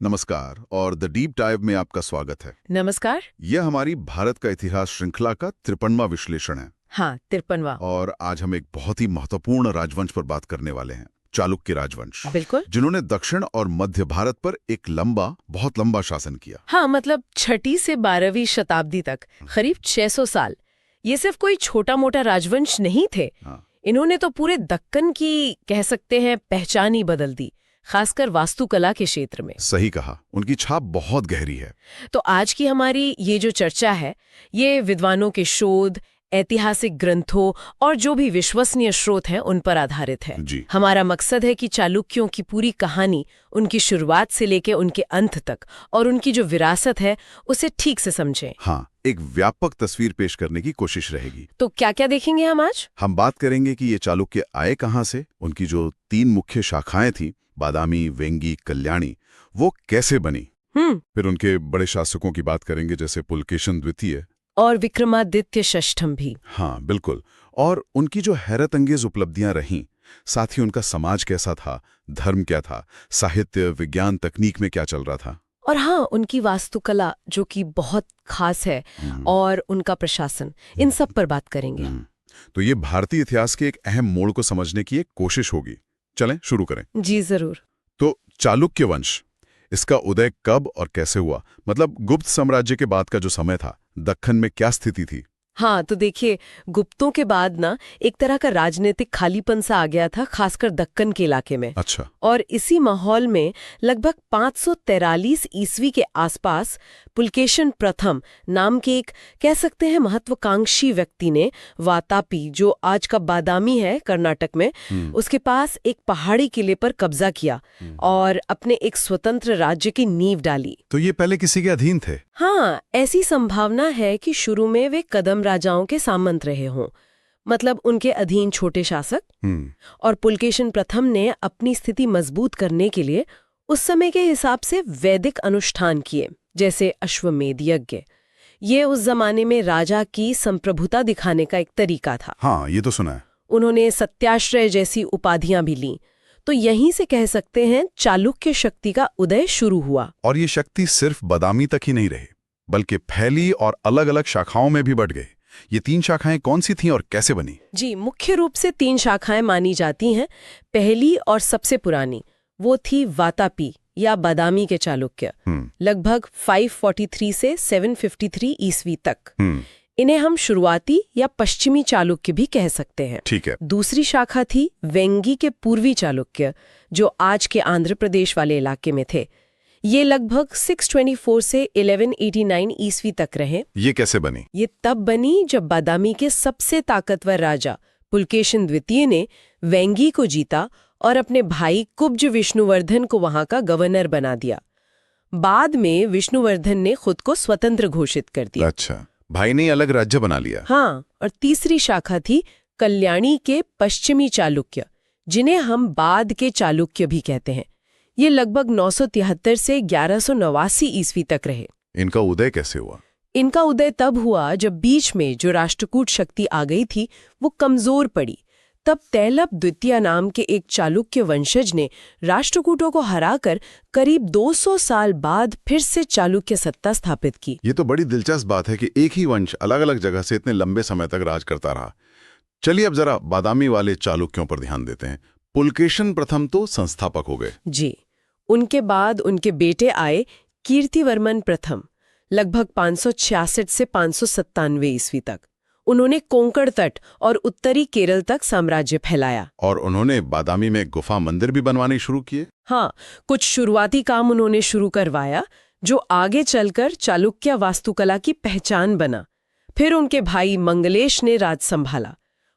नमस्कार और the deep dive में आपका स्वागत है। नमस्कार। यह हमारी भारत का इतिहास श्रृंखला का 53वां विश्लेषण है। हाँ, 53वां। और आज हम एक बहुत ही महत्वपूर्ण राजवंश पर बात करने वाले हैं, चालुक्य राजवंश। बिल्कुल। जिन्होंने दक्षिण और मध्य भारत पर एक बहुत लंबा शासन किया। हाँ, मतलब 6ठी से 12वीं शताब्दी तक करीब 600 साल। ये सिर्फ कोई छोटा मोटा राजवंश नहीं थे। हाँ। इन्होंने तो पूरे दक्कन की कह सकते हैं पहचान ही बदल दी, खासकर वास्तुकला के क्षेत्र में। सही कहा, उनकी छाप बहुत गहरी है। तो आज की हमारी ये जो चर्चा है, ये विद्वानों के शोध, ऐतिहासिक ग्रंथों और जो भी विश्वसनीय स्रोत हैं उन पर आधारित है। जी। हमारा मकसद है कि चालुक्यों की पूरी कहानी, उनकी शुरुआत से लेकर उनके अंत तक, और उनकी जो विरासत है उसे ठीक से समझें। हाँ, एक व्यापक तस्वीर पेश करने की कोशिश रहेगी। तो क्या क्या देखेंगे हम आज? हम बात करेंगे कि ये चालुक्य आए कहाँ से, उनकी जो 3 मुख्य शाखाएं थी, बादामी, वेंगी, कल्याणी, वो कैसे बनी। फिर उनके बड़े शासकों की बात करेंगे, जैसे पुलकेशन द्वितीय और विक्रमादित्य षष्ठम भी। हाँ बिल्कुल। और उनकी जो हैरत अंगेज उपलब्धियां रहीं, साथ ही उनका समाज कैसा था, धर्म क्या था, साहित्य, विज्ञान, तकनीक में क्या चल रहा था। और हाँ, उनकी वास्तुकला जो कि बहुत खास है, और उनका प्रशासन, इन सब पर बात करेंगे। तो ये भारतीय इतिहास के एक अहम मोड़ को समझने की एक कोशिश होगी। चलें शुरू करें। जी जरूर। तो चालुक्य वंश, इसका उदय कब और कैसे हुआ? मतलब गुप्त साम्राज्य के बाद का जो समय था, दक्कन में क्या स्थिति थी? हाँ, तो देखिए, गुप्तों के बाद ना एक तरह का राजनीतिक खालीपन सा आ गया था, खासकर दक्कन के इलाके में। अच्छा। और इसी माहौल में लगभग 543 ईस्वी के आसपास पुलकेशन प्रथम नाम के एक कह सकते हैं महत्वाकांक्षी व्यक्ति ने वातापी, जो आज का बादामी है कर्नाटक में, उसके पास एक पहाड़ी किले पर कब्जा किया और अपने एक स्वतंत्र राज्य की नींव डाली। तो ये पहले किसी के अधीन थे? हाँ, ऐसी संभावना है कि शुरू में वे कदम राजाओं के सामंत रहे हों, मतलब उनके अधीन छोटे शासक। और पुलकेशन प्रथम ने अपनी स्थिति मजबूत करने के लिए उस समय के हिसाब से वैदिक अनुष्ठान किए, जैसे अश्वमेध यज्ञ। ये उस जमाने में राजा की संप्रभुता दिखाने का एक तरीका था। हाँ, ये तो सुना है। उन्होंने सत्याश्रय जैसी उपाधियां भी लीं। तो यहीं से कह सकते हैं चालुक्य शक्ति का उदय शुरू हुआ। और ये शक्ति सिर्फ बादामी तक ही नहीं रही, बल्कि फैली और अलग अलग शाखाओं में भी बढ़ गई। ये 3 शाखाएं कौन सी थीं और कैसे बनी? जी, मुख्य रूप से 3 शाखाएं मानी जाती हैं। पहली और सबसे पुरानी वो थी वातापी या बादामी के चालुक्य, लगभग 543 से 753 ईस्वी तक। इन्हें हम शुरुआती या पश्चिमी चालुक्य भी कह सकते हैं। ठीक है। दूसरी शाखा थी वेंगी के पूर्वी चालुक्य, जो आज के आंध्र प्रदेश वाले इलाके में थे। ये लगभग 624 से 1189 ईस्वी तक रहे। ये कैसे बनी? ये तब बनी जब बादामी के सबसे ताकतवर राजा पुलकेशन द्वितीय ने वेंगी को जीता और अपने भाई कुब्ज विष्णुवर्धन को वहां का गवर्नर बना दिया। बाद में विष्णुवर्धन ने खुद को स्वतंत्र घोषित कर दिया। अच्छा, भाई ने अलग राज्य बना लिया। हाँ, और तीसरी शाखा थी कल्याणी के पश्चिमी चालुक्य, जिन्हें हम बाद के चालुक्य भी कहते हैं। ये लगभग 973 से 1189 ईस्वी तक रहे। इनका उदय कैसे हुआ? इनका उदय तब हुआ जब बीच में जो राष्ट्रकूट शक्ति आ गई थी वो कमजोर पड़ी। तब तैलप द्वितीय नाम के एक चालुक्य वंशज ने राष्ट्रकूटों को हराकर करीब 200 साल बाद फिर से चालुक्य सत्ता स्थापित की। ये तो बड़ी दिलचस्प बात है कि एक ही वंश अलग अलग जगह से इतने लंबे समय तक राज करता रहा। चलिए अब जरा बादामी वाले चालुक्यों पर ध्यान देते हैं। पुलकेशन प्रथम तो संस्थापक हो गए। जी, उनके बाद उनके बेटे आए कीर्तिवर्मन प्रथम, लगभग 566 से 597 ईस्वी तक। उन्होंने कोंकण तट और उत्तरी केरल तक साम्राज्य फैलाया। और उन्होंने बादामी में गुफा मंदिर भी बनवाने शुरू किए। हाँ, कुछ शुरुआती काम उन्होंने शुरू करवाया, जो आगे चलकर चालुक्य वास्तुकला की पहचान बना। फिर उनके भाई मंगलेश ने राज संभाला।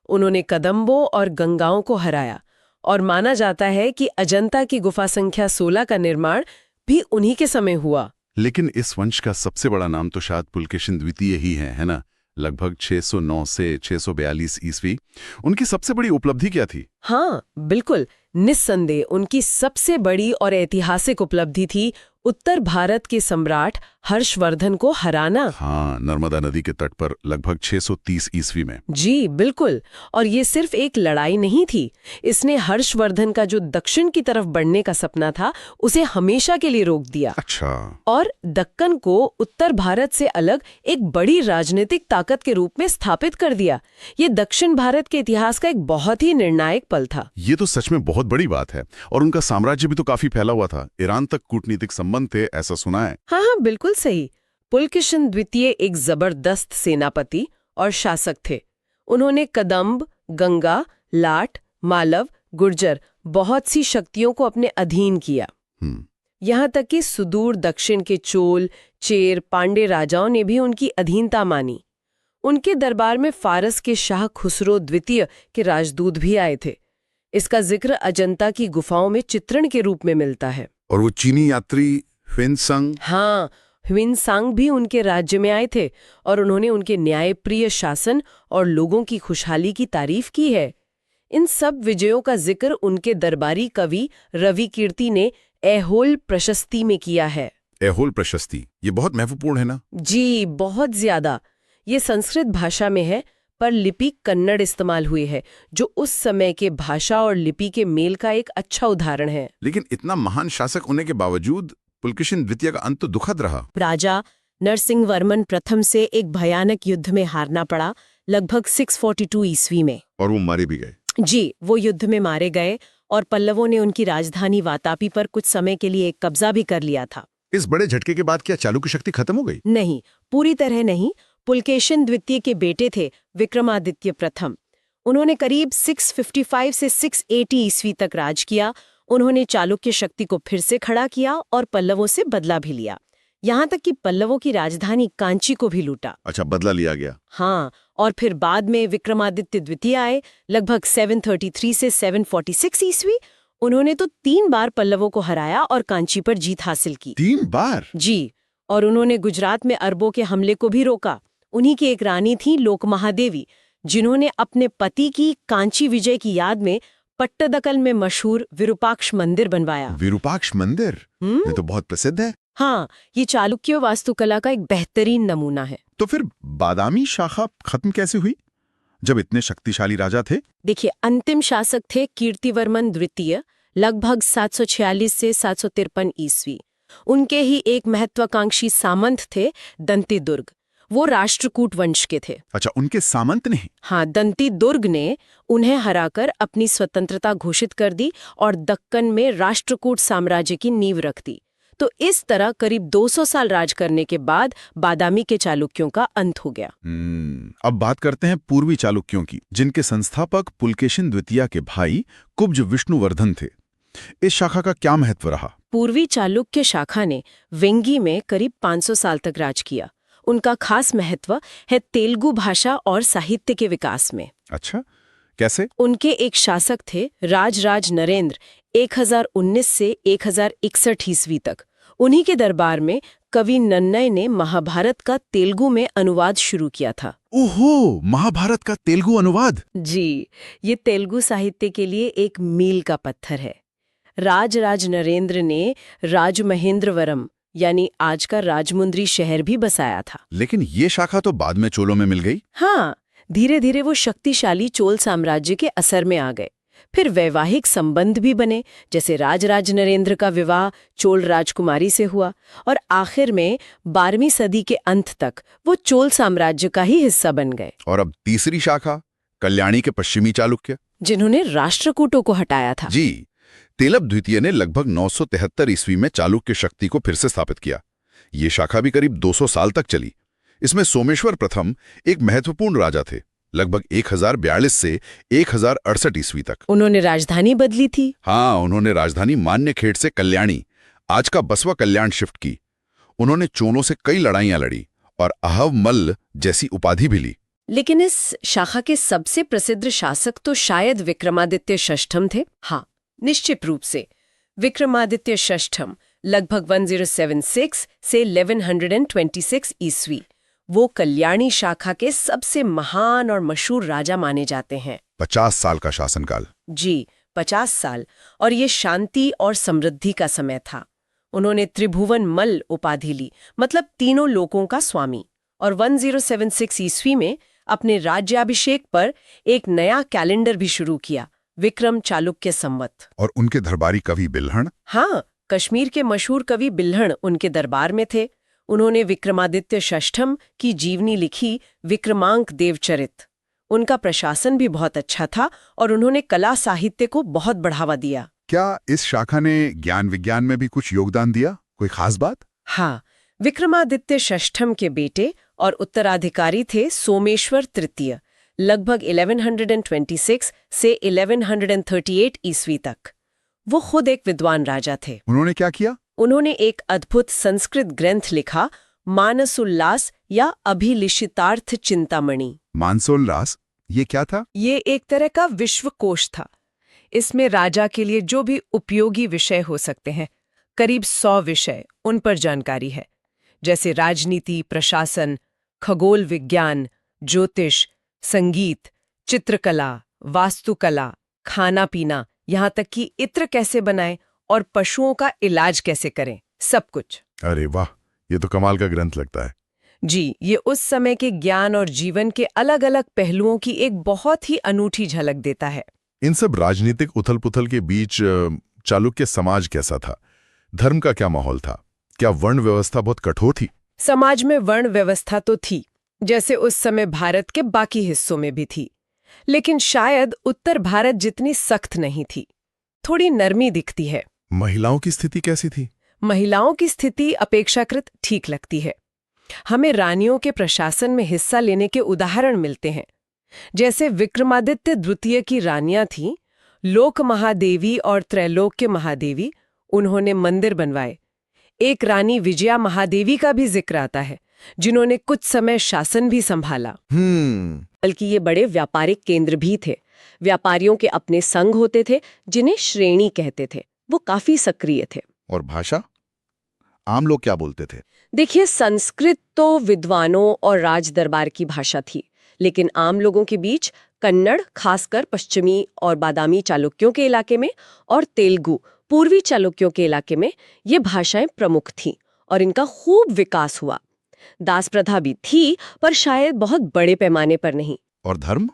उन्होंने कदम्बों और गंगाओं को हराया, और माना जाता है कि अजंता की गुफा संख्या 16 का निर्माण भी उन्हीं के समय हुआ। लेकिन इस वंश का सबसे बड़ा नाम तो शायद पुलकेशन द्वितीय ही है ना? लगभग 609 से 642 ईस्वी। उनकी सबसे बड़ी उपलब्धि क्या थी? हाँ बिल्कुल, निस्संदेह उनकी सबसे बड़ी और ऐतिहासिक उपलब्धि थी उत्तर भारत के सम्राट हर्षवर्धन को हराना। हाँ, नर्मदा नदी के तट पर लगभग 630 ईस्वी में। जी बिल्कुल। और ये सिर्फ एक लड़ाई नहीं थी, इसने हर्षवर्धन का जो दक्षिण की तरफ बढ़ने का सपना था उसे हमेशा के लिए रोक दिया। अच्छा। और दक्कन को उत्तर भारत से अलग एक बड़ी राजनीतिक ताकत के रूप में स्थापित कर दिया। ये दक्षिण भारत के इतिहास का एक बहुत ही निर्णायक पल था। ये तो सच में बहुत बड़ी बात है। और उनका साम्राज्य भी तो काफी फैला हुआ था, ईरान तक कूटनीतिक संबंध थे, ऐसा सुना है। हाँ, बिल्कुल सही। पुलकेशिन द्वितीय एक जबरदस्त सेनापति और शासक थे। उन्होंने कदंब, गंगा, लाट, मालव, गुर्जर बहुत सी शक्तियों को अपने अधीन किया। यहाँ तक कि सुदूर दक्षिण के चोल, चेर, पांडे राजाओं ने भी उनकी अधीनता मानी। उनके दरबार में फारस के शाह खुसरो द्वितीय के राजदूत भी आए थे। इसका जिक्र अजंता की गुफाओं में चित्रण के रूप में मिलता है। और वो चीनी यात्री ह्वेनसांग? हाँ, ह्वेनसांग भी उनके राज्य में आए थे और उन्होंने उनके न्यायप्रिय शासन और लोगों की खुशहाली की तारीफ की है। इन सब विजयों का जिक्र उनके दरबारी कवि रवि कीर्ति ने ऐहोल प्रशस्ति में किया है। ऐहोल प्रशस्ति, ये बहुत महत्वपूर्ण है ना? जी, बहुत ज्यादा। ये संस्कृत भाषा में है, पर लिपि कन्नड़ इस्तेमाल हुई है, जो उस समय के भाषा और लिपि के मेल का एक अच्छा उदाहरण है। लेकिन इतना महान शासक होने के बावजूद पुलकेशिन द्वितीय का अंत तो दुखद रहा। राजा नरसिंहवर्मन प्रथम से एक भयानक युद्ध में हारना पड़ा, लगभग 642 ईस्वी में। और वो मारे भी गए। जी, वो युद्ध में मारे गए और पल्लवों ने उनकी राजधानी वातापी पर कुछ समय के लिए कब्जा भी कर लिया था। इस बड़े झटके के बाद क्या चालुक्य शक्ति खत्म हो गई? नहीं, पूरी तरह नहीं। पुलकेशिन द्वितीय के बेटे थे विक्रमादित्य प्रथम। उन्होंने करीब 655 से 680 ईस्वी तक राज किया। उन्होंने चालुक्य शक्ति को फिर से खड़ा किया और पल्लवों से बदला भी लिया, यहाँ तक कि पल्लवों की राजधानी कांची को भी लूटा। अच्छा, बदला लिया गया। हाँ, और फिर बाद में विक्रमादित्य द्वितीय आए, लगभग 733 से 746 ईस्वी। उन्होंने तो 3 बार पल्लवों को हराया और कांची पर जीत हासिल की। 3 बार? जी, और उन्होंने गुजरात में अरबों के हमले को भी रोका। उन्हीं की एक रानी थी लोकमहादेवी, जिन्होंने अपने पति की कांची विजय की याद में पट्टदकल में मशहूर विरूपाक्ष मंदिर बनवाया। विरूपाक्ष मंदिर? ये तो बहुत प्रसिद्ध है। हाँ, ये चालुक्य वास्तुकला का एक बेहतरीन नमूना है। तो फिर बादामी शाखा खत्म कैसे हुई, जब इतने शक्तिशाली राजा थे? देखिए, अंतिम शासक थे कीर्तिवर्मन द्वितीय, लगभग 746 से 753 ईस्वी। उनके ही एक महत्वाकांक्षी सामंत थे दंती दुर्ग। वो राष्ट्रकूट वंश के थे। अच्छा, उनके सामंत ने? हाँ, दंती दुर्ग ने उन्हें हराकर अपनी स्वतंत्रता घोषित कर दी और दक्कन में राष्ट्रकूट साम्राज्य की नींव रख दी। तो इस तरह करीब 200 साल राज करने के बाद बादामी के चालुक्यों का अंत हो गया। अब बात करते हैं पूर्वी चालुक्यों की, जिनके संस्थापक पुलकेशिन द्वितीय के भाई कुब्ज विष्णुवर्धन थे। इस शाखा का क्या महत्व रहा? पूर्वी चालुक्य शाखा ने वेंगी में करीब 500 साल तक राज किया। उनका खास महत्व है तेलुगु भाषा और साहित्य के विकास में। अच्छा, कैसे? उनके एक शासक थे राजराज नरेंद्र, 1019 से 1061 ईस्वी तक। उन्हीं के दरबार में कवि नन्नय ने महाभारत का तेलुगु में अनुवाद शुरू किया था। ओहो, महाभारत का तेलुगु अनुवाद? जी, ये तेलुगु साहित्य के लिए एक मील का पत्थर है। राजराज नरेंद्र ने राजमहेंद्रवरम यानी आज का राजमुंद्री शहर भी बसाया था। लेकिन ये शाखा तो बाद में चोलों में मिल गई। हाँ, धीरे धीरे वो शक्तिशाली चोल साम्राज्य के असर में आ गए। फिर वैवाहिक संबंध भी बने, जैसे राजराज नरेंद्र का विवाह चोल राजकुमारी से हुआ, और आखिर में 12वीं सदी के अंत तक वो चोल साम्राज्य का ही हिस्सा बन गए। और अब तीसरी शाखा, कल्याणी के पश्चिमी चालुक्य, जिन्होंने राष्ट्रकूटों को हटाया था। जी, तेलप द्वितीय ने लगभग 973 ईस्वी में चालुक्य शक्ति को फिर से स्थापित किया। ये शाखा भी करीब 200 साल तक चली। इसमें सोमेश्वर प्रथम एक महत्वपूर्ण राजा थे, लगभग 1042 से 1068 ईस्वी तक। उन्होंने राजधानी बदली थी। हाँ, उन्होंने राजधानी मान्यखेड़ से कल्याणी, आज का बसवा कल्याण, शिफ्ट की। उन्होंने चोलों से कई लड़ाइयां लड़ी और अहव मल्ल जैसी उपाधि भी ली। लेकिन इस शाखा के सबसे प्रसिद्ध शासक तो शायद विक्रमादित्य षष्ठम थे। हाँ, निश्चित रूप से विक्रमादित्य षष्ठम, लगभग 1076 से 1126 ईस्वी। वो कल्याणी शाखा के सबसे महान और मशहूर राजा माने जाते हैं। 50 साल का शासनकाल। जी, 50 साल। और ये शांति और समृद्धि का समय था। उन्होंने त्रिभुवन मल्ल उपाधि ली, मतलब तीनों लोकों का स्वामी। और 1076 ईस्वी में अपने राज्याभिषेक पर एक नया कैलेंडर भी शुरू किया, विक्रम चालुक्य संवत। और उनके दरबारी कवि बिल्हण? हाँ, कश्मीर के मशहूर कवि बिल्हण उनके दरबार में थे। उन्होंने विक्रमादित्य षष्ठम की जीवनी लिखी, विक्रमांक देवचरित। उनका प्रशासन भी बहुत अच्छा था और उन्होंने कला साहित्य को बहुत बढ़ावा दिया। क्या इस शाखा ने ज्ञान विज्ञान में भी कुछ योगदान दिया? कोई खास बात? हाँ, विक्रमादित्य षष्ठम के बेटे और उत्तराधिकारी थे सोमेश्वर तृतीय, लगभग 1126 से 1138 ईस्वी तक। वो खुद एक विद्वान राजा थे। उन्होंने क्या किया? उन्होंने एक अद्भुत संस्कृत ग्रंथ लिखा, मानसोल्लास या अभिलिषितार्थ चिंतामणि। मानसोल्लास, ये क्या था? ये एक तरह का विश्वकोश था। इसमें राजा के लिए जो भी उपयोगी विषय हो सकते हैं, करीब 100 विषय, उन पर जानकारी है, जैसे राजनीति, प्रशासन, खगोल विज्ञान, ज्योतिष, संगीत, चित्रकला, वास्तुकला, खाना पीना, यहाँ तक कि इत्र कैसे बनाएं और पशुओं का इलाज कैसे करें, सब कुछ। अरे वाह, ये तो कमाल का ग्रंथ लगता है। जी, ये उस समय के ज्ञान और जीवन के अलग अलग पहलुओं की एक बहुत ही अनूठी झलक देता है। इन सब राजनीतिक उथल-पुथल के बीच चालुक्य समाज कैसा था? धर्म का क्या माहौल था? क्या वर्ण व्यवस्था बहुत कठोर थी? समाज में वर्ण व्यवस्था तो थी, जैसे उस समय भारत के बाकी हिस्सों में भी थी, लेकिन शायद उत्तर भारत जितनी सख्त नहीं थी। थोड़ी नरमी दिखती है। महिलाओं की स्थिति कैसी थी? महिलाओं की स्थिति अपेक्षाकृत ठीक लगती है। हमें रानियों के प्रशासन में हिस्सा लेने के उदाहरण मिलते हैं, जैसे विक्रमादित्य द्वितीय की रानियां थीं, लोक महादेवी और त्रैलोक्य महादेवी। उन्होंने मंदिर बनवाए। एक रानी विजया महादेवी का भी जिक्र आता है, जिन्होंने कुछ समय शासन भी संभाला। बल्कि ये बड़े व्यापारिक केंद्र भी थे। व्यापारियों के अपने संघ होते थे, जिन्हें श्रेणी कहते थे। वो काफी सक्रिय थे। और भाषा? आम लोग क्या बोलते थे? देखिए, संस्कृत तो विद्वानों और राज दरबार की भाषा थी, लेकिन आम लोगों के बीच कन्नड़, खासकर पश्चिमी और बादामी चालुक्यों के इलाके में, और तेलुगु, पूर्वी चालुक्यों के इलाके में, ये भाषाएं प्रमुख थीं और इनका खूब विकास हुआ। दास प्रथा भी थी, पर शायद बहुत बड़े पैमाने पर नहीं। और धर्म?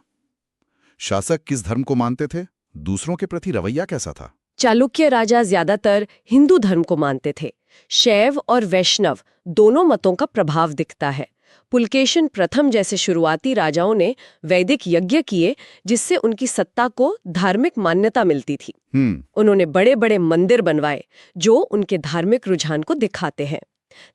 शासक किस धर्म को मानते थे? दूसरों के प्रति रवैया कैसा था? चालुक्य राजा ज्यादातर हिंदू धर्म को मानते थे। शैव और वैष्णव दोनों मतों का प्रभाव दिखता है। पुलकेशिन प्रथम जैसे शुरुआती राजाओं ने वैदिक यज्ञ किए, जिससे उनकी सत्ता को धार्मिक मान्यता मिलती थी। उन्होंने बड़े बड़े मंदिर बनवाए, जो उनके धार्मिक रुझान को दिखाते हैं।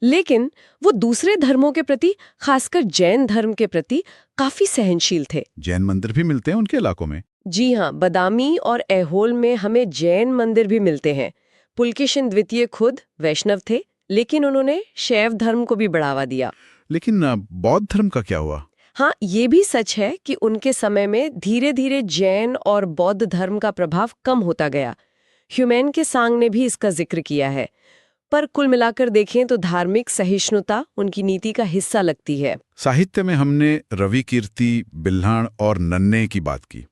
लेकिन वो दूसरे धर्मों के प्रति, खासकर जैन धर्म के प्रति, काफी सहनशील थे। जैन मंदिर भी मिलते हैं उनके इलाकों में? जी हाँ, बदामी और ऐहोल में हमें जैन मंदिर भी मिलते हैं। पुलकेशिन द्वितीय खुद वैष्णव थे, लेकिन उन्होंने शैव धर्म को भी बढ़ावा दिया। लेकिन बौद्ध धर्म का क्या हुआ? हाँ, ये भी सच है कि उनके समय में धीरे धीरे जैन और बौद्ध धर्म का प्रभाव कम होता गया। ह्यूमेन के सांग ने भी इसका जिक्र किया है। पर कुल मिलाकर देखें तो धार्मिक सहिष्णुता उनकी नीति का हिस्सा लगती है। साहित्य में हमने रवि कीर्ति, बिल्हण और नन्ने की बात की।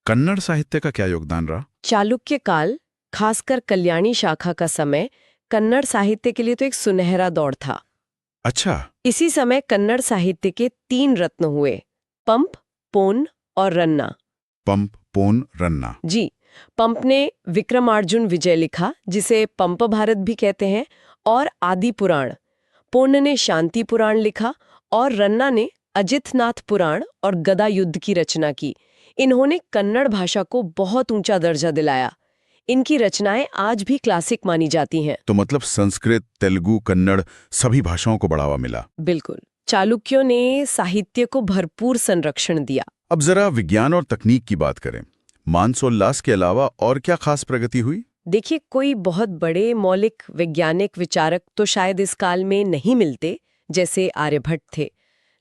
कन्नड़ साहित्य का क्या योगदान रहा? चालुक्य काल, खासकर कल्याणी शाखा का समय, कन्नड़ साहित्य के लिए तो एक सुनहरा दौर था। अच्छा। इसी समय कन्नड़ साहित्य के 3 रत्न हुए, पंप, पोन और रन्ना। पंप, पोन, रन्ना। जी, पंप ने विक्रमार्जुन विजय लिखा, जिसे पंप भारत भी कहते हैं, और आदि पुराण। पोन ने शांति पुराण लिखा और रन्ना ने अजितनाथ पुराण और गदा युद्ध की रचना की। इन्होंने कन्नड़ भाषा को बहुत ऊंचा दर्जा दिलाया। इनकी रचनाएं आज भी क्लासिक मानी जाती हैं। तो मतलब संस्कृत, तेलुगु, कन्नड़ सभी भाषाओं को बढ़ावा मिला। बिल्कुल। चालुक्यों ने साहित्य को भरपूर संरक्षण दिया। अब जरा विज्ञान और तकनीक की बात करें। मानसोल्लास के अलावा और क्या खास प्रगति हुई? देखिए, कोई बहुत बड़े मौलिक वैज्ञानिक विचारक तो शायद इस काल में नहीं मिलते, जैसे आर्यभट्ट थे,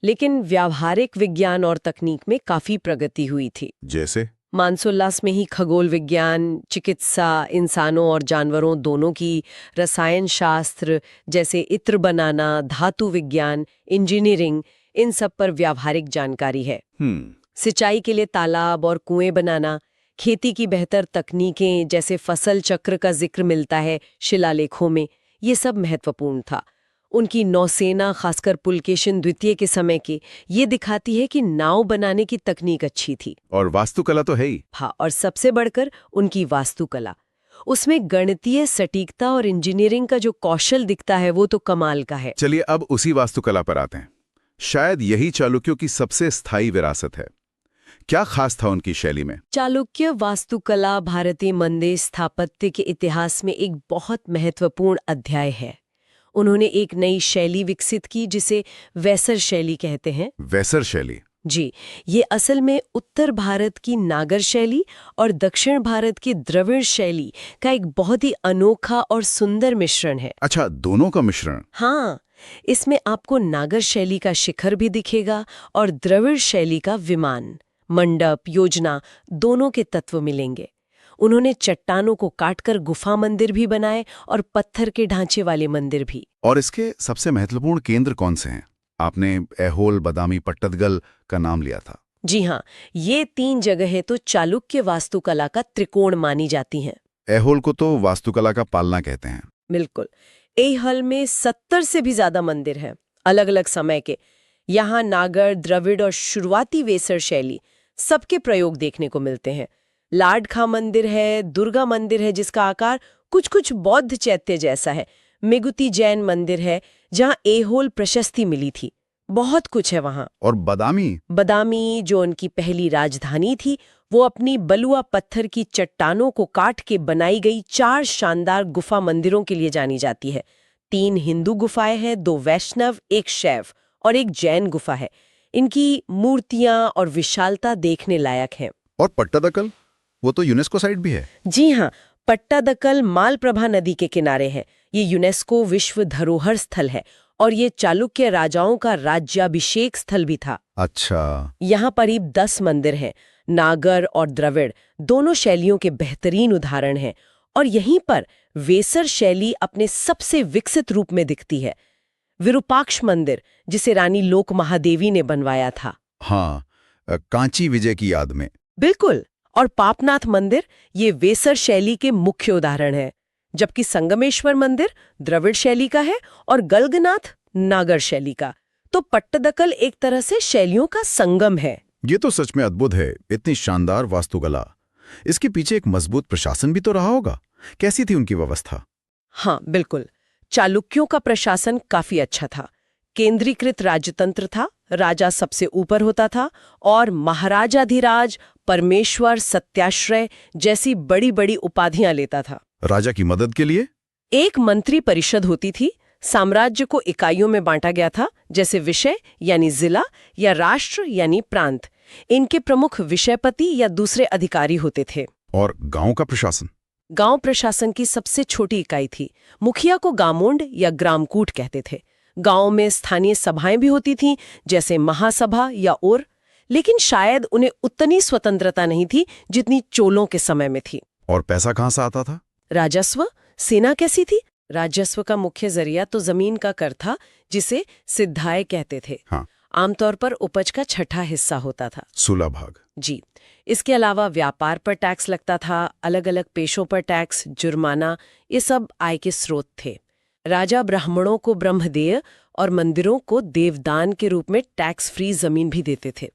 लेकिन व्यावहारिक विज्ञान और तकनीक में काफी प्रगति हुई थी। जैसे? मानसोल्लास में ही खगोल विज्ञान, चिकित्सा, इंसानों और जानवरों दोनों की, रसायन शास्त्र जैसे इत्र बनाना, धातु विज्ञान, इंजीनियरिंग, इन सब पर व्यावहारिक जानकारी है। सिंचाई के लिए तालाब और कुएं बनाना, खेती की बेहतर तकनीकें जैसे फसल चक्र का जिक्र मिलता है शिलालेखों में। ये सब महत्वपूर्ण था। उनकी नौसेना, खासकर पुलकेशिन द्वितीय के समय की, ये दिखाती है कि नाव बनाने की तकनीक अच्छी थी। और वास्तुकला तो है ही। हाँ, और सबसे बढ़कर उनकी वास्तुकला, उसमें गणितीय सटीकता और इंजीनियरिंग का जो कौशल दिखता है वो तो कमाल का है। चलिए अब उसी वास्तुकला पर आते हैं। शायद यही चालुक्यों की सबसे स्थायी विरासत है। क्या खास था उनकी शैली में? चालुक्य वास्तुकला भारतीय मंदिर स्थापत्य के इतिहास में एक बहुत महत्वपूर्ण अध्याय है। उन्होंने एक नई शैली विकसित की जिसे वैसर शैली कहते हैं। वैसर शैली? जी, ये असल में उत्तर भारत की नागर शैली और दक्षिण भारत की द्रविड़ शैली का एक बहुत ही अनोखा और सुंदर मिश्रण है। अच्छा, दोनों का मिश्रण? हाँ, इसमें आपको नागर शैली का शिखर भी दिखेगा और द्रविड़ शैली का विमान, मंडप, योजना, दोनों के तत्व मिलेंगे। उन्होंने चट्टानों को काटकर गुफा मंदिर भी बनाए और पत्थर के ढांचे वाले मंदिर भी। और इसके सबसे महत्वपूर्ण केंद्र कौन से हैं? आपने ऐहोल, बदामी, पट्टदकल का नाम लिया था। जी हाँ, ये 3 जगहें तो चालुक्य वास्तुकला का त्रिकोण मानी जाती हैं। ऐहोल को तो वास्तुकला का पालना कहते हैं। बिल्कुल। ऐहोल में 70 से भी ज्यादा मंदिर हैं, अलग अलग समय के। यहाँ नागर, द्रविड़ और शुरुआती वेसर शैली सबके प्रयोग देखने को मिलते हैं। लाडखा मंदिर है, दुर्गा मंदिर है जिसका आकार कुछ कुछ बौद्ध चैत्य जैसा है, मेगुती जैन मंदिर है जहाँ ऐहोल प्रशस्ति मिली थी। बहुत कुछ है वहाँ। और बदामी? बदामी, जो उनकी पहली राजधानी थी, वो अपनी बलुआ पत्थर की चट्टानों को काट के बनाई गई 4 शानदार गुफा मंदिरों के लिए जानी जाती है। 3 हिंदू गुफाएं हैं, 2 वैष्णव, 1 शैव और 1 जैन गुफा है। इनकी मूर्तियां और विशालता देखने लायक हैं। और पट्टदकल, वो तो यूनेस्को साइट भी है। जी हाँ, पट्टादकल मालप्रभा नदी के किनारे है। ये यूनेस्को विश्व धरोहर स्थल है और ये चालुक्य राजाओं का राज्याभिषेक स्थल भी था। अच्छा। यहाँ करीब 10 मंदिर हैं। नागर और द्रविड़ दोनों शैलियों के बेहतरीन उदाहरण हैं और यहीं पर वेसर शैली अपने सबसे विकसित रूप में दिखती है। विरूपाक्ष मंदिर, जिसे रानी लोक महादेवी ने बनवाया था। हाँ, कांची विजय की याद में। बिल्कुल। और पापनाथ मंदिर ये वेसर शैली के मुख्य उदाहरण है, जबकि संगमेश्वर मंदिर द्रविड़ शैली का है और गल्गनाथ नागर शैली का। तो पट्टदकल एक तरह से शैलियों का संगम है। ये तो सच में अद्भुत है, इतनी शानदार वास्तुकला। इसके पीछे एक मजबूत प्रशासन भी तो रहा होगा। कैसी थी उनकी व्यवस्था? हाँ बिल्कुल, चालुक्यों का प्रशासन काफी अच्छा था। केंद्रीकृत राजतंत्र था, राजा सबसे ऊपर होता था और महाराजाधिराज, परमेश्वर, सत्याश्रय जैसी बड़ी बड़ी उपाधियां लेता था। राजा की मदद के लिए एक मंत्री परिषद होती थी। साम्राज्य को इकाइयों में बांटा गया था, जैसे विषय यानी जिला या राष्ट्र यानी प्रांत। इनके प्रमुख विषयपति या दूसरे अधिकारी होते थे। और गांव का प्रशासन? गांव प्रशासन की सबसे छोटी इकाई थी। मुखिया को गामोंड या ग्रामकूट कहते थे। गांव में स्थानीय सभाएं भी होती थीं, जैसे महासभा या ओर, लेकिन शायद उन्हें उतनी स्वतंत्रता नहीं थी जितनी चोलों के समय में थी। और पैसा कहाँ से आता था? राजस्व? सेना कैसी थी? राजस्व का मुख्य जरिया तो जमीन का कर था, जिसे सिद्धाय कहते थे। हाँ। आमतौर पर उपज का 6ठा हिस्सा होता था। 16 भाग। जी। इसके अलावा व्यापार पर टैक्स लगता था, अलग अलग पेशों पर टैक्स, जुर्माना, ये सब आय के स्रोत थे। राजा ब्राह्मणों को ब्रह्मदेय और मंदिरों को देवदान के रूप में टैक्स फ्री जमीन भी देते थे।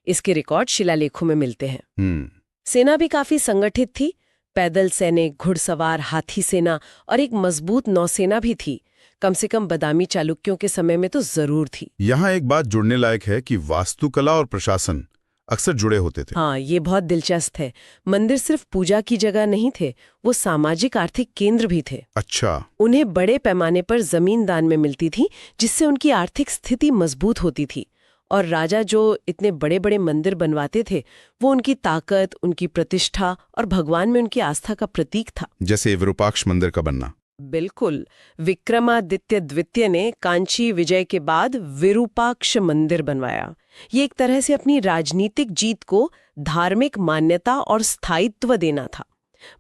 इसके रिकॉर्ड शिलालेखों में मिलते हैं। सेना भी काफी संगठित थी। पैदल सैनिक, घुड़सवार, हाथी सेना और एक मजबूत नौसेना भी थी। कम से कम बदामी चालुक्यों के समय में तो जरूर थी। यहाँ एक बात जुड़ने लायक है कि वास्तुकला और प्रशासन अक्सर जुड़े होते थे। हाँ, ये बहुत दिलचस्प है। मंदिर सिर्फ पूजा की जगह नहीं थे, वो सामाजिक आर्थिक केंद्र भी थे। अच्छा। उन्हें बड़े पैमाने पर जमीन दान में मिलती थी, जिससे उनकी आर्थिक स्थिति मजबूत होती थी। और राजा जो इतने बड़े बड़े मंदिर बनवाते थे, वो उनकी ताकत, उनकी प्रतिष्ठा और भगवान में उनकी आस्था का प्रतीक था। जैसे विरूपाक्ष मंदिर का बनना। बिल्कुल। विक्रमादित्य द्वितीय ने कांची विजय के बाद विरूपाक्ष मंदिर बनवाया। ये एक तरह से अपनी राजनीतिक जीत को धार्मिक मान्यता और स्थायित्व देना था।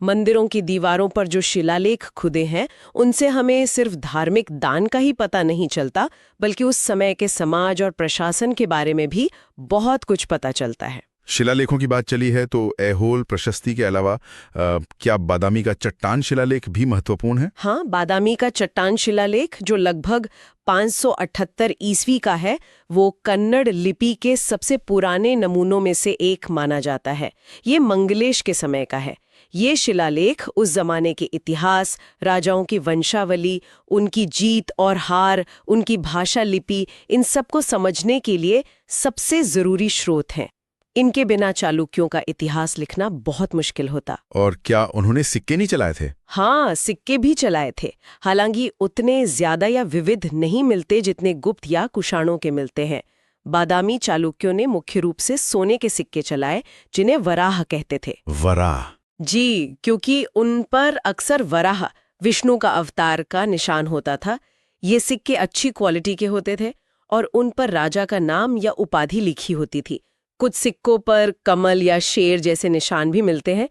मंदिरों की दीवारों पर जो शिलालेख खुदे हैं, उनसे हमें सिर्फ धार्मिक दान का ही पता नहीं चलता, बल्कि उस समय के समाज और प्रशासन के बारे में भी बहुत कुछ पता चलता है। शिलालेखों की बात चली है तो ऐहोल प्रशस्ति के अलावा क्या बादामी का चट्टान शिलालेख भी महत्वपूर्ण है? हाँ, बादामी का चट्टान शिलालेख जो लगभग 578 ईस्वी का है, वो कन्नड़ लिपि के सबसे पुराने नमूनों में से एक माना जाता है। ये मंगलेश के समय का है। ये शिलालेख उस जमाने के इतिहास, राजाओं की वंशावली, उनकी जीत और हार, उनकी भाषा लिपि, इन सबको समझने के लिए सबसे जरूरी स्रोत हैं। इनके बिना चालुक्यों का इतिहास लिखना बहुत मुश्किल होता। और क्या उन्होंने सिक्के नहीं चलाए थे? हाँ, सिक्के भी चलाए थे। हालांकि उतने ज्यादा या विविध नहीं मिलते जितने गुप्त या कुषाणों के मिलते हैं। बादामी चालुक्यों ने मुख्य रूप से सोने के सिक्के चलाए, जिन्हें वराह कहते थे। वराह? जी, क्योंकि उन पर अक्सर वराह, विष्णु का अवतार का निशान होता था। ये सिक्के अच्छी क्वालिटी के होते थे और उन पर राजा का नाम या उपाधि लिखी होती थी। कुछ सिक्कों पर कमल या शेर जैसे निशान भी मिलते हैं।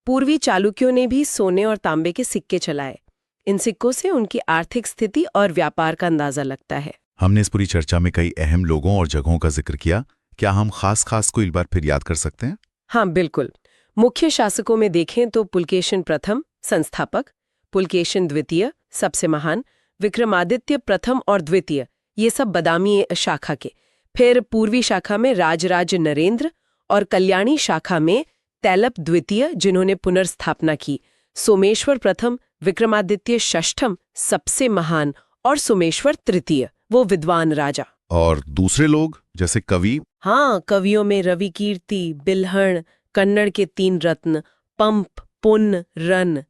पूर्वी चालुक्यों ने भी सोने और तांबे के सिक्के चलाए। इन सिक्कों से उनकी आर्थिक स्थिति और व्यापार का अंदाजा लगता है। हमने इस पूरी चर्चा में कई अहम लोगों और जगहों का जिक्र किया। क्या हम खास को एक बार फिर याद कर सकते हैं? हाँ, बिल्कुल। मुख्य शासकों में देखें तो पुलकेशिन प्रथम संस्थापक, पुलकेशिन द्वितीय सबसे महान, विक्रमादित्य प्रथम और द्वितीय, ये सब बादामी शाखा के। फिर पूर्वी शाखा में राजराज नरेंद्र और कल्याणी शाखा में तैलप द्वितीय, जिन्होंने पुनर्स्थापना की। सोमेश्वर प्रथम, विक्रमादित्य षष्ठम सबसे महान, और सोमेश्वर तृतीय, वो विद्वान राजा। और दूसरे लोग जैसे कवि? हाँ, कवियों में रवि कीर्ति, बिल्हण, कन्नड़ के 3 रत्न पंप, पुन, रन,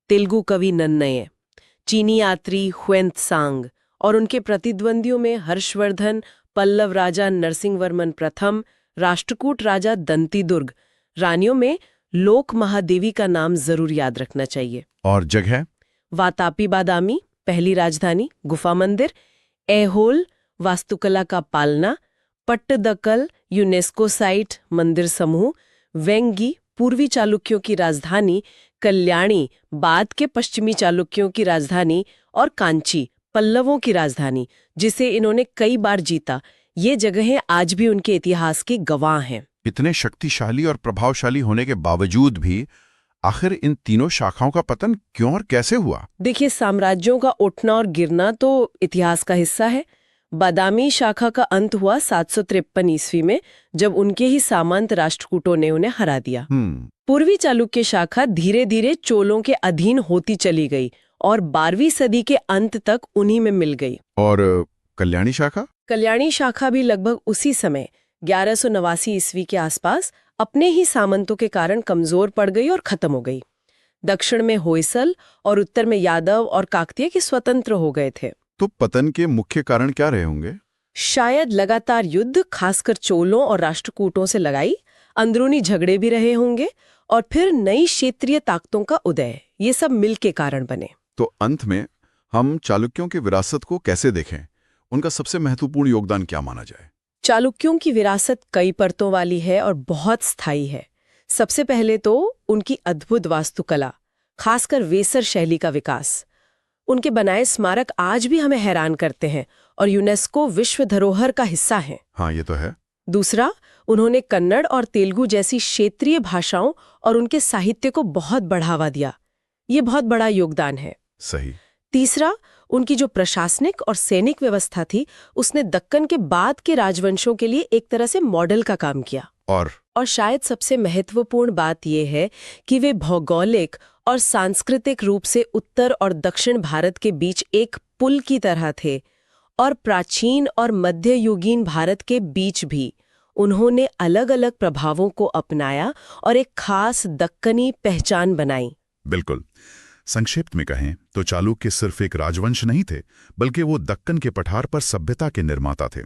तेलुगु कवि नन्नय, चीनी यात्री ह्वेंत्सांग, और उनके प्रतिद्वंदियों में हर्षवर्धन, पल्लव राजा नरसिंहवर्मन प्रथम, राष्ट्रकूट राजा दंतीदुर्ग। रानियों में लोक महादेवी का नाम जरूर याद रखना चाहिए। और जगह? वातापी बादामी पहली राजधानी, गुफा मंदिर, ऐहोल वास्तुकला का पालना, पट्टदकल यूनेस्को साइट मंदिर समूह, वेंगी पूर्वी चालुक्यों की राजधानी, कल्याणी बाद के पश्चिमी चालुक्यों की राजधानी, और कांची पल्लवों की राजधानी, जिसे इन्होंने कई बार जीता। ये जगहें आज भी उनके इतिहास के गवाह हैं। इतने शक्तिशाली और प्रभावशाली होने के बावजूद भी आखिर इन तीनों शाखाओं का पतन क्यों और कैसे हुआ? देखिए, साम्राज्यों का उठना और गिरना तो इतिहास का हिस्सा है। बादामी शाखा का अंत हुआ 753 ईस्वी में, जब उनके ही सामंत राष्ट्रकूटों ने उन्हें हरा दिया। पूर्वी चालुक्य शाखा धीरे धीरे चोलों के अधीन होती चली गई और 12वीं सदी के अंत तक उन्हीं में मिल गई। और कल्याणी शाखा? कल्याणी शाखा भी लगभग उसी समय 1189 ईस्वी के आसपास अपने ही सामंतों के कारण कमजोर पड़ गई और खत्म हो गई। दक्षिण में होयसल और उत्तर में यादव और काकतीय के स्वतंत्र हो गए थे। तो पतन के मुख्य कारण क्या रहे होंगे? शायद लगातार युद्ध, खासकर चोलों और राष्ट्रकूटों से लड़ाई, अंदरूनी झगड़े भी रहे होंगे, और फिर नई क्षेत्रीय ताकतों का उदय, ये सब मिल के कारण बने। तो अंत में हम चालुक्यों की विरासत को कैसे देखें? उनका सबसे महत्वपूर्ण योगदान क्या माना जाए? चालुक्यों की विरासत कई परतों वाली है और बहुत स्थायी है। सबसे पहले तो उनकी अद्भुत वास्तुकला, खासकर वेसर शैली का विकास। उनके बनाए स्मारक आज भी हमें हैरान करते हैं और यूनेस्को विश्व धरोहर का हिस्सा हैं। हाँ, ये तो है। दूसरा, उन्होंने कन्नड़ और तेलुगु जैसी क्षेत्रीय भाषाओं और उनके साहित्य को बहुत बढ़ावा दिया। ये बहुत बड़ा योगदान है। सही। तीसरा, उनकी जो प्रशासनिक और सैनिक व्यवस्था थी, उसने दक्कन के बाद के राजवंशों के लिए एक तरह से मॉडल का काम किया। और शायद सबसे महत्वपूर्ण बात यह है कि वे भौगोलिक और सांस्कृतिक रूप से उत्तर और दक्षिण भारत के बीच एक पुल की तरह थे, और प्राचीन और मध्ययुगीन भारत के बीच भी उन्होंने अलग अलग प्रभावों को अपनाया और एक खास दक्कनी पहचान बनाई। बिल्कुल। संक्षेप में कहें तो चालुक्य सिर्फ एक राजवंश नहीं थे, बल्कि वो दक्कन के पठार पर सभ्यता के निर्माता थे।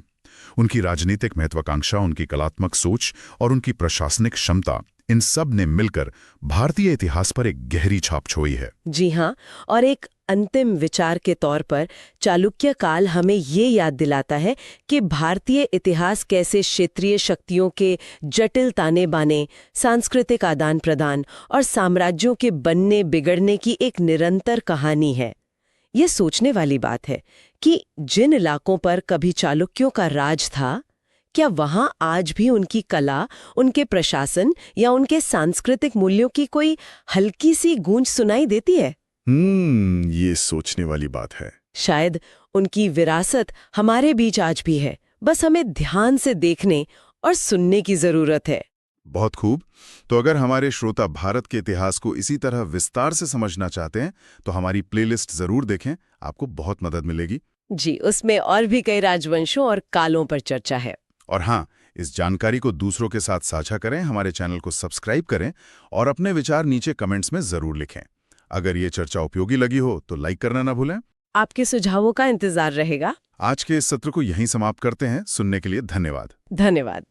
उनकी राजनीतिक महत्वाकांक्षा, उनकी कलात्मक सोच और उनकी प्रशासनिक क्षमता, इन सब ने मिलकर भारतीय इतिहास पर एक गहरी छाप छोड़ी है। जी हाँ, और एक अंतिम विचार के तौर पर चालुक्य काल हमें ये याद दिलाता है कि भारतीय इतिहास कैसे क्षेत्रीय शक्तियों के जटिल ताने बाने, सांस्कृतिक आदान प्रदान और साम्राज्यों के बनने बिगड़ने की एक निरंतर कहानी है। ये सोचने वाली बात है कि जिन इलाकों पर कभी चालुक्यों का राज था, क्या वहाँ आज भी उनकी कला, उनके प्रशासन या उनके सांस्कृतिक मूल्यों की कोई हल्की सी गूंज सुनाई देती है? ये सोचने वाली बात है। शायद उनकी विरासत हमारे बीच आज भी है, बस हमें ध्यान से देखने और सुनने की जरूरत है। बहुत खूब। तो अगर हमारे श्रोता भारत के इतिहास को इसी तरह विस्तार से समझना चाहते हैं तो हमारी प्लेलिस्ट जरूर देखें, आपको बहुत मदद मिलेगी। जी, उसमें और भी कई राजवंशों और कालों पर चर्चा है। और हाँ, इस जानकारी को दूसरों के साथ साझा करें, हमारे चैनल को सब्सक्राइब करें और अपने विचार नीचे कमेंट्स में जरूर लिखें। अगर ये चर्चा उपयोगी लगी हो तो लाइक करना ना भूलें। आपके सुझावों का इंतजार रहेगा। आज के इस सत्र को यहीं समाप्त करते हैं। सुनने के लिए धन्यवाद। धन्यवाद।